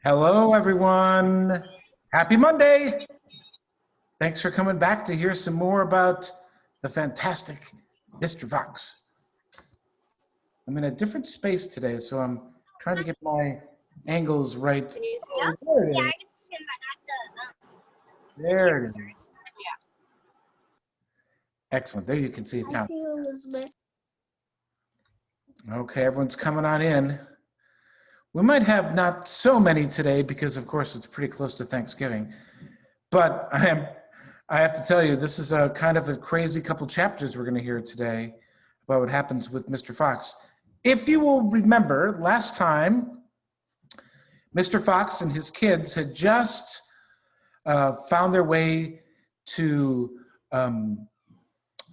Hello, everyone. Happy Monday. Thanks for coming back to hear some more about the fantastic Mr. Fox. I'm in a different space today, so I'm trying to get my angles right. Can you see Oh, it? there it is. There it is. Excellent. There you can see it now. I see Elizabeth. Okay, everyone's coming on in. We might have not so many today because, of course, it's pretty close to Thanksgiving. But I have to tell you, this is a kind of a crazy couple chapters we're going to hear today about what happens with Mr. Fox. If you will remember, last time, Mr. Fox and his kids had just found their way to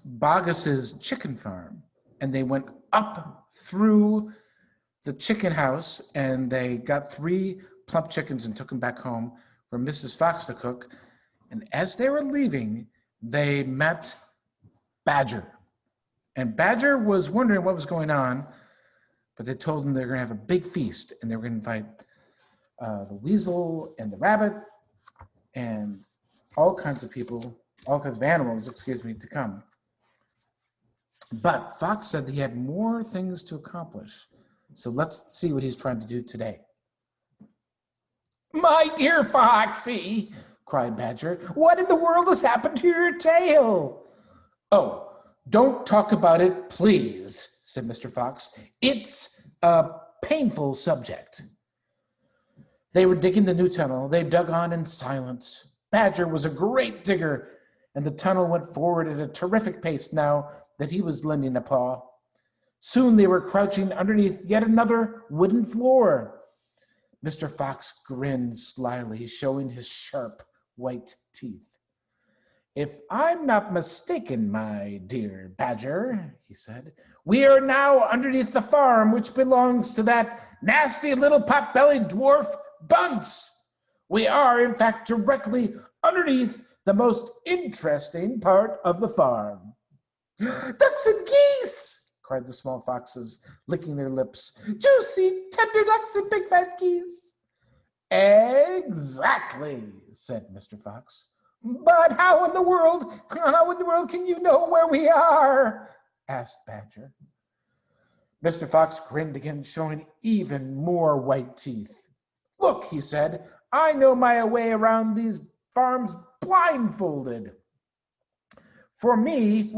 Bogus's chicken farm, and they went up through the chicken house, and they got 3 plump chickens and took them back home for Mrs. Fox to cook. And as they were leaving, they met Badger. And Badger was wondering what was going on, but they told him they were going to have a big feast, and they were going to invite the weasel and the rabbit and all kinds of people, all kinds of animals, to come. But Fox said that he had more things to accomplish. So let's see what he's trying to do today. My dear Foxy, cried Badger, what in the world has happened to your tail? Oh, don't talk about it, please, said Mr. Fox. It's a painful subject. They were digging the new tunnel. They dug on in silence. Badger was a great digger, and the tunnel went forward at a terrific pace now that he was lending a paw. Soon they were crouching underneath yet another wooden floor. Mr. Fox grinned slyly, showing his sharp white teeth. If I'm not mistaken, my dear Badger, he said, we are now underneath the farm which belongs to that nasty little pot-bellied dwarf, Bunce. We are, in fact, directly underneath the most interesting part of the farm. Ducks and geese! Cried the small foxes, licking their lips. Juicy, tender ducks and big fat geese. Exactly, said Mr. Fox. But how in the world can you know where we are? Asked Badger. Mr. Fox grinned again, showing even more white teeth. Look, he said, I know my way around these farms blindfolded. For me,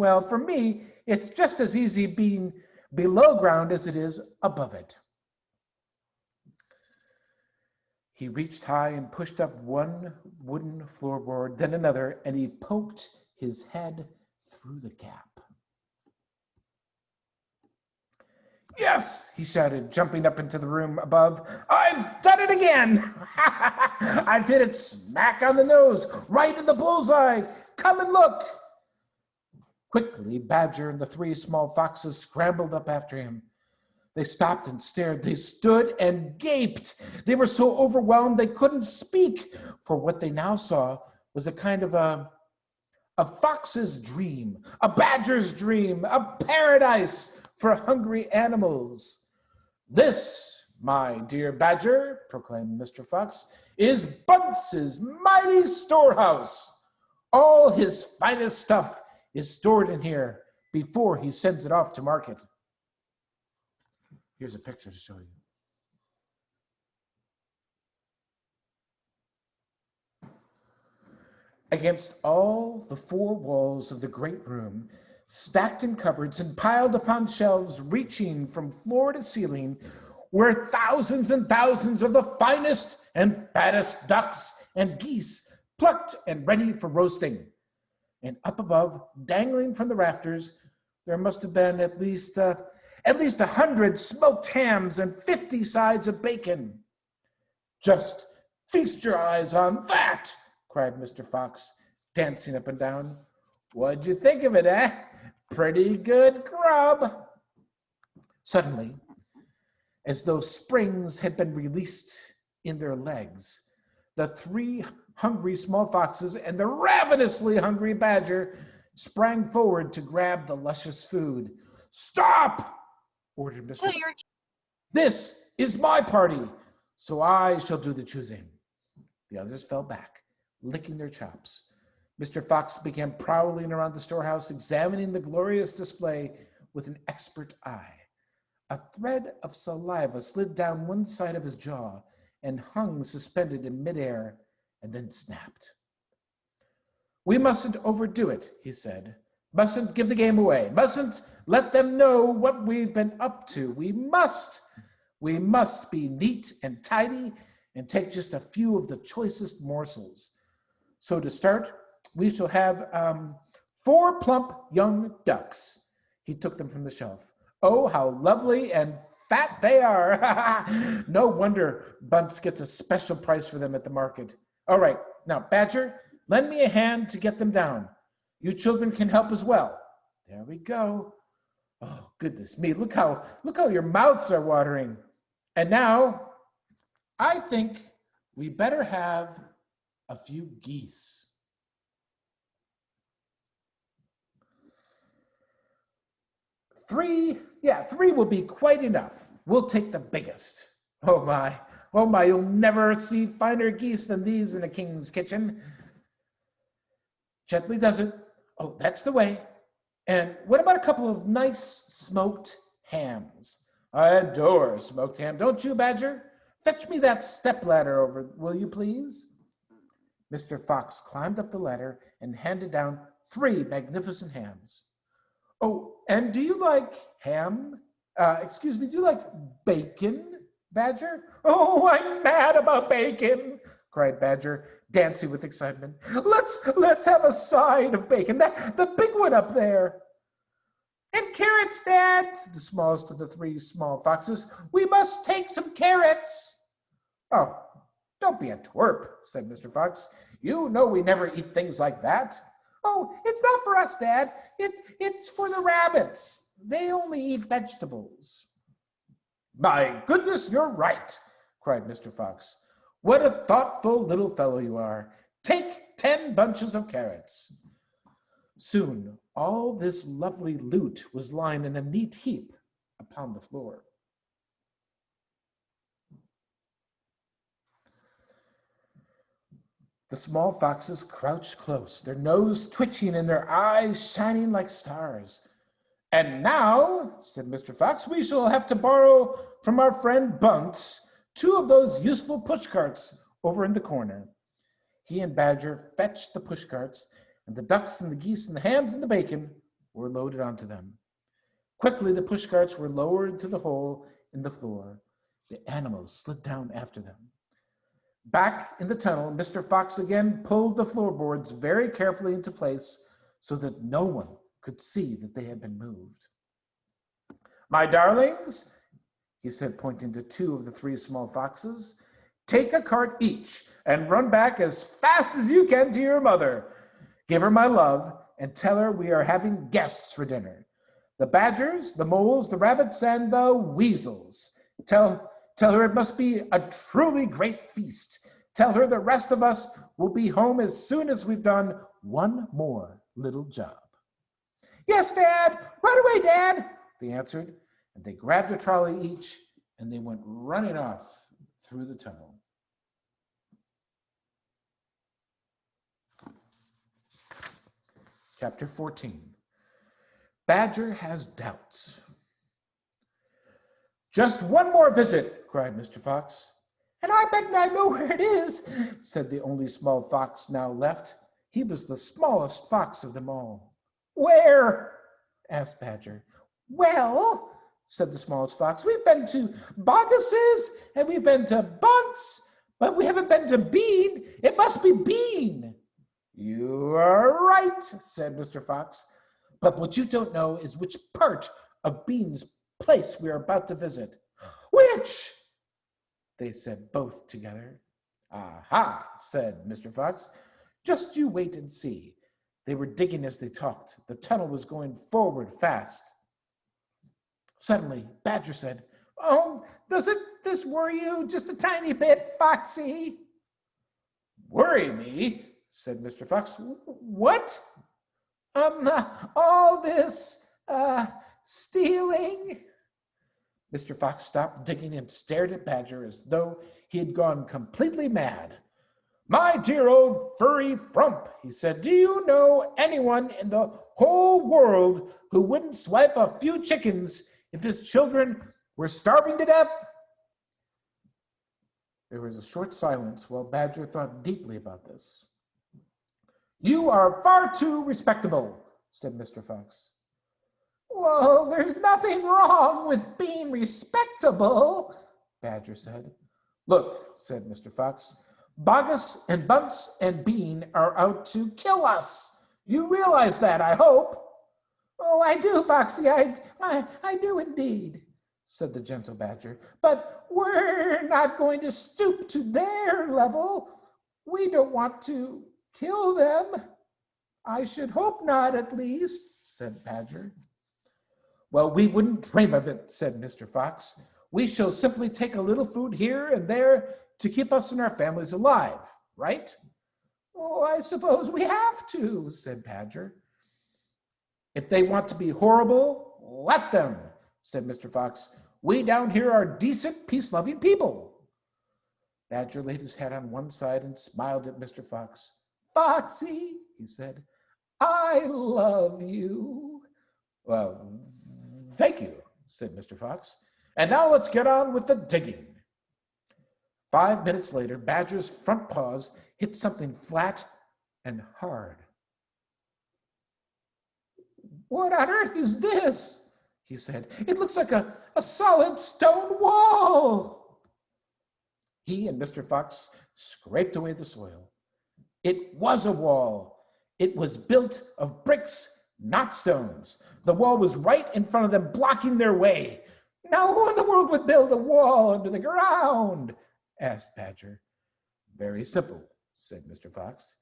it's just as easy being below ground as it is above it. He reached high and pushed up one wooden floorboard, then another, and he poked his head through the gap. Yes, he shouted, jumping up into the room above. I've done it again! I've hit it smack on the nose, right in the bullseye. Come and look! Quickly, Badger and the 3 small foxes scrambled up after him. They stopped and stared. They stood and gaped. They were so overwhelmed they couldn't speak, for what they now saw was a kind of a fox's dream, a badger's dream, a paradise for hungry animals. This, my dear Badger, proclaimed Mr. Fox, is Bunce's mighty storehouse. All his finest stuff is stored in here before he sends it off to market. Here's a picture to show you. Against all the 4 walls of the great room, stacked in cupboards and piled upon shelves reaching from floor to ceiling, were thousands and thousands of the finest and fattest ducks and geese, plucked and ready for roasting. And up above, dangling from the rafters, there must have been at least 100 smoked hams and 50 sides of bacon. Just feast your eyes on that, cried Mr. Fox, dancing up and down. What'd you think of it, eh? Pretty good grub. Suddenly, as though springs had been released in their legs, the 3 hungry small foxes and the ravenously hungry Badger sprang forward to grab the luscious food. Stop! Ordered Mr. This is my party. so I shall do the choosing." The others fell back, licking their chops. Mr. Fox began prowling around the storehouse, examining the glorious display with an expert eye. A thread of saliva slid down one side of his jaw and hung suspended in midair and then snapped. "We mustn't overdo it," he said. "Mustn't give the game away. Mustn't let them know what we've been up to. We must be neat and tidy and take just a few of the choicest morsels. So to start, we shall have 4 plump young ducks." He took them from the shelf. "Oh, how lovely and fat they are. No wonder Bunce gets a special price for them at the market. All right, now, Badger, lend me a hand to get them down. You children can help as well. There we go. Oh, goodness me, look how your mouths are watering. And now, I think we better have a few geese." Three will be quite enough. We'll take the biggest. Oh my, you'll never see finer geese than these in a king's kitchen. Gently does it. Oh, that's the way. And what about a couple of nice smoked hams? I adore smoked ham, don't you, Badger? Fetch me that stepladder over, will you please? Mr. Fox climbed up the ladder and handed down 3 magnificent hams. Oh, and do you like ham? Do you like bacon, Badger? Oh, I'm mad about bacon, cried Badger, dancing with excitement. Let's have a side of bacon, the big one up there. And carrots, Dad, said the smallest of the 3 small foxes. We must take some carrots. Oh, don't be a twerp, said Mr. Fox. You know we never eat things like that. Oh, it's not for us, Dad. It's for the rabbits. They only eat vegetables. My goodness, you're right, cried Mr. Fox. What a thoughtful little fellow you are. Take 10 bunches of carrots. Soon, all this lovely loot was lying in a neat heap upon the floor. The small foxes crouched close, their nose twitching and their eyes shining like stars. And now, said Mr. Fox, we shall have to borrow from our friend Bunce 2 of those useful pushcarts over in the corner. He and Badger fetched the pushcarts, and the ducks and the geese and the hams and the bacon were loaded onto them. Quickly, the pushcarts were lowered to the hole in the floor. The animals slid down after them. Back in the tunnel, Mr. Fox again pulled the floorboards very carefully into place so that no one could see that they had been moved. My darlings, he said, pointing to 2 of the 3 small foxes, take a cart each and run back as fast as you can to your mother. Give her my love and tell her we are having guests for dinner. The badgers, the moles, the rabbits, and the weasels. Tell her it must be a truly great feast. Tell her the rest of us will be home as soon as we've done one more little job. Yes, Dad, right away, Dad, they answered, and they grabbed a trolley each, and they went running off through the tunnel. Chapter 14. Badger has doubts. Just one more visit, cried Mr. Fox. And I bet I know where it is, said the only small fox now left. He was the smallest fox of them all. Where? Asked Badger. Well, said the smallest fox, we've been to Boggus's and we've been to Bunce, but we haven't been to Bean. It must be Bean. You are right, said Mr. Fox. But what you don't know is which part of Bean's place we are about to visit. Which? They said both together. Aha, said Mr. Fox. Just you wait and see. They were digging as they talked. The tunnel was going forward fast. Suddenly, Badger said, Oh, does this worry you just a tiny bit, Foxy? Worry me, said Mr. Fox. What? All this, stealing. Mr. Fox stopped digging and stared at Badger as though he had gone completely mad. "My dear old furry frump," he said, "do you know anyone in the whole world who wouldn't swipe a few chickens if his children were starving to death?" There was a short silence while Badger thought deeply about this. "You are far too respectable," said Mr. Fox. "Well, there's nothing wrong with being respectable," Badger said. "Look," said Mr. Fox, "Bogus and Bunce and Bean are out to kill us. You realize that, I hope." "Oh, I do, Foxy, I do indeed," said the gentle Badger. "But we're not going to stoop to their level. We don't want to kill them." "I should hope not, at least," said Badger. "Well, we wouldn't dream of it," said Mr. Fox. "We shall simply take a little food here and there to keep us and our families alive, right?" "Oh, I suppose we have to," said Badger. "If they want to be horrible, let them," said Mr. Fox. "We down here are decent, peace-loving people." Badger laid his head on one side and smiled at Mr. Fox. "Foxy," he said, "I love you." "Well, thank you," said Mr. Fox. "And now let's get on with the digging." 5 minutes later, Badger's front paws hit something flat and hard. "What on earth is this?" he said. "It looks like a solid stone wall." He and Mr. Fox scraped away the soil. It was a wall. It was built of bricks, not stones. The wall was right in front of them, blocking their way. "Now, who in the world would build a wall under the ground?" asked Badger. "Very simple," said Mr. Fox.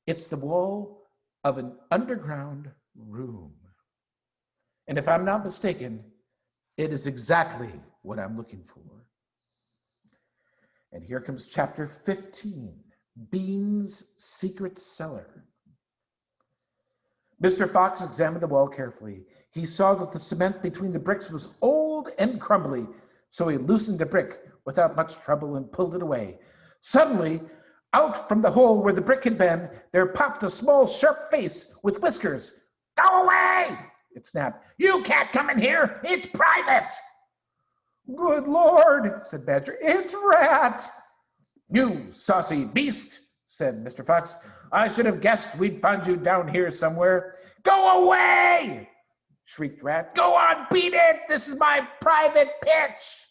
"It's the wall of an underground room. And if I'm not mistaken, it is exactly what I'm looking for." And here comes chapter 15, Bean's Secret Cellar. Mr. Fox examined the wall carefully. He saw that the cement between the bricks was old and crumbly, so he loosened the brick without much trouble and pulled it away. Suddenly, out from the hole where the brick had been, there popped a small, sharp face with whiskers. "Go away!" it snapped. "You can't come in here. It's private." "Good Lord," said Badger, "it's Rat." "You saucy beast," said Mr. Fox. "I should have guessed we'd find you down here somewhere." "Go away!" shrieked Rat. "Go on, beat it. This is my private pitch."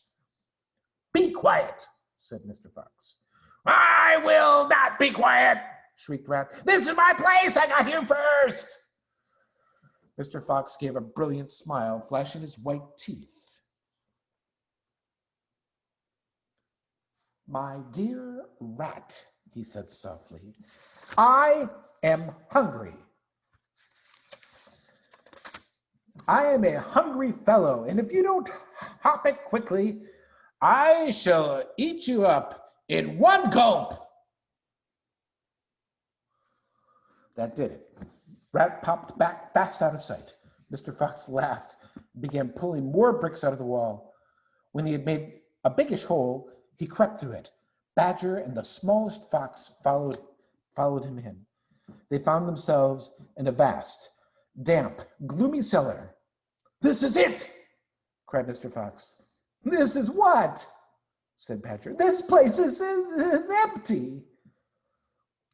"Be quiet," said Mr. Fox. "I will not be quiet," shrieked Rat. "This is my place. I got here first." Mr. Fox gave a brilliant smile, flashing his white teeth. "My dear Rat," he said softly, "I am hungry. I am a hungry fellow, and if you don't hop it quickly, I shall eat you up in one gulp." That did it. Rat popped back fast out of sight. Mr. Fox laughed and began pulling more bricks out of the wall. When he had made a biggish hole, he crept through it. Badger and the smallest fox followed him in. They found themselves in a vast, damp, gloomy cellar. "This is it!" cried Mr. Fox. "This is what?" said Badger. "This place is empty."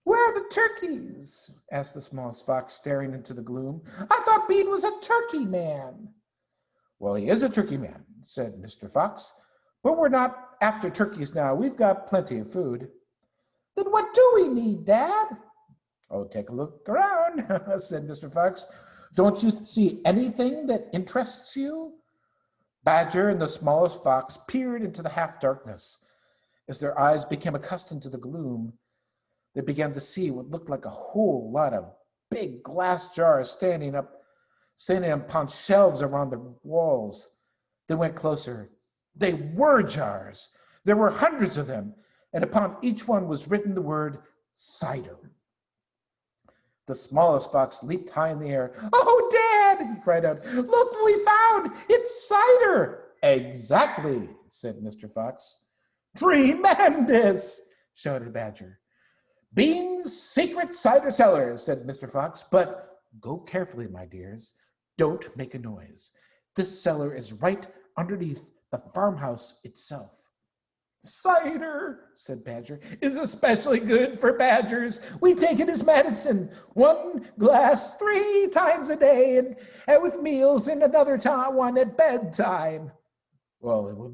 "Where are the turkeys?" asked the smallest fox, staring into the gloom. "I thought Bean was a turkey man." "Well, he is a turkey man," said Mr. Fox, "but we're not after turkeys now. We've got plenty of food." "Then what do we need, Dad?" "Oh, take a look around," said Mr. Fox. "Don't you see anything that interests you?" Badger and the smallest fox peered into the half-darkness. As their eyes became accustomed to the gloom, they began to see what looked like a whole lot of big glass jars standing upon shelves around the walls. They went closer. They were jars. There were hundreds of them, and upon each one was written the word cider. The smallest fox leaped high in the air. "Oh, Dad!" he cried out. "Look what we found! It's cider!" Exactly, said Mr. Fox. Tremendous, shouted Badger. Bean's secret cider cellar, said Mr. Fox, but go carefully, my dears. Don't make a noise. This cellar is right underneath the farmhouse itself. Cider, said Badger, is especially good for badgers. We take it as medicine. 1 glass 3 times a day, and with meals and another one at bedtime. Well, it will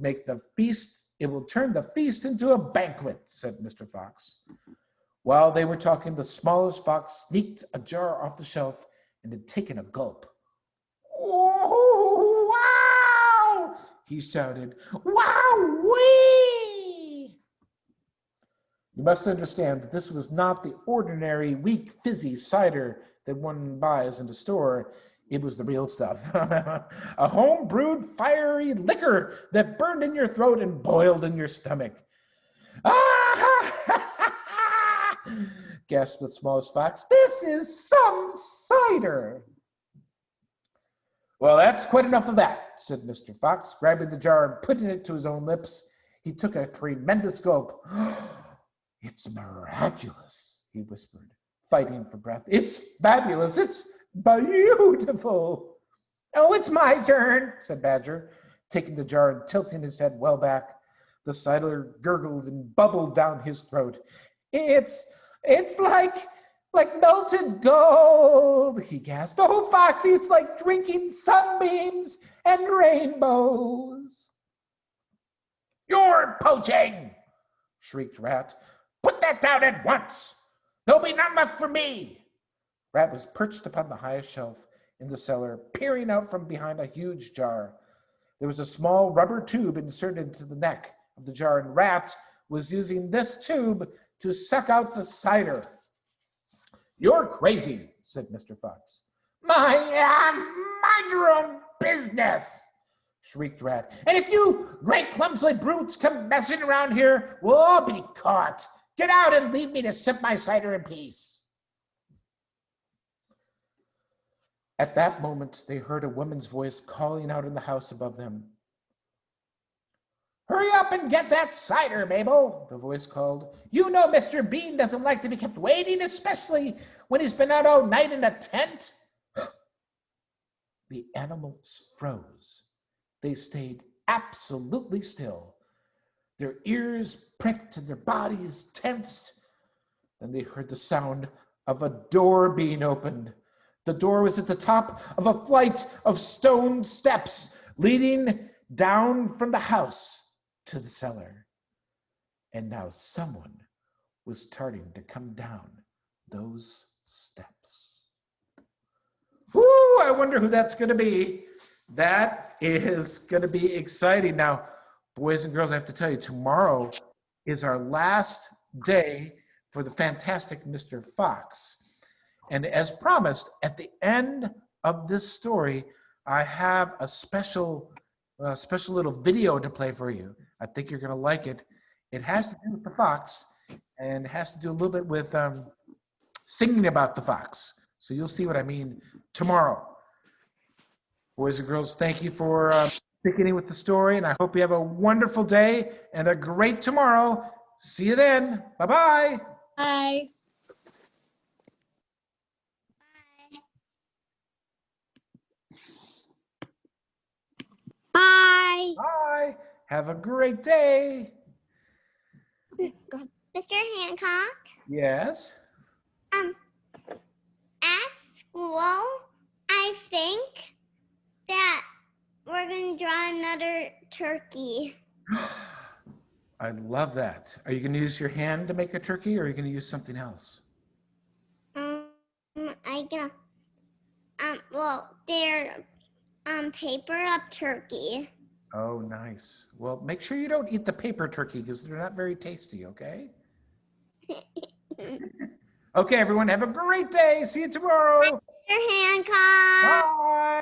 turn the feast into a banquet, said Mr. Fox. While they were talking, the smallest fox sneaked a jar off the shelf and had taken a gulp. Oh, wow! He shouted. Wow-wee! You must understand that this was not the ordinary weak, fizzy cider that one buys in the store. It was the real stuff. A home-brewed, fiery liquor that burned in your throat and boiled in your stomach. Ah! Gasped the smallest fox. This is some cider. Well, that's quite enough of that, said Mr. Fox, grabbing the jar and putting it to his own lips. He took a tremendous gulp. It's miraculous, he whispered, fighting for breath. It's fabulous. It's beautiful. Oh, it's my turn, said Badger, taking the jar and tilting his head well back. The cider gurgled and bubbled down his throat. It's like melted gold, he gasped. Oh, Foxy, it's like drinking sunbeams and rainbows. You're poaching, shrieked Rat. Put that down at once. There'll be none left for me. Rat was perched upon the highest shelf in the cellar, peering out from behind a huge jar. There was a small rubber tube inserted into the neck of the jar, and Rat was using this tube to suck out the cider. You're crazy, said Mr. Fox. Mind your own business, shrieked Rat. And if you great clumsy brutes come messing around here, we'll all be caught. Get out and leave me to sip my cider in peace. At that moment, they heard a woman's voice calling out in the house above them. Hurry up and get that cider, Mabel, the voice called. You know Mr. Bean doesn't like to be kept waiting, especially when he's been out all night in a tent. The animals froze. They stayed absolutely still. Their ears pricked and their bodies tensed. Then they heard the sound of a door being opened. The door was at the top of a flight of stone steps leading down from the house to the cellar. And now someone was starting to come down those steps. Whoo, I wonder who that's going to be. That is going to be exciting. Now, boys and girls, I have to tell you, tomorrow is our last day for the fantastic Mr. Fox. And as promised, at the end of this story, I have a special little video to play for you. I think you're going to like it. It has to do with the fox, and it has to do a little bit with singing about the fox. So you'll see what I mean tomorrow. Boys and girls, thank you for sticking with the story, and I hope you have a wonderful day and a great tomorrow. See you then. Bye-bye. Bye. Bye. Bye. Have a great day. Mr. Hancock, Yes. at school, I think that we're going to draw another turkey. I love that. Are you going to use your hand to make a turkey, or are you going to use something else? I gonna, they're paper up turkey. Oh, nice. Well, make sure you don't eat the paper turkey because they're not very tasty, okay? Okay, everyone, have a great day. See you tomorrow. Mr. Hancock. Bye.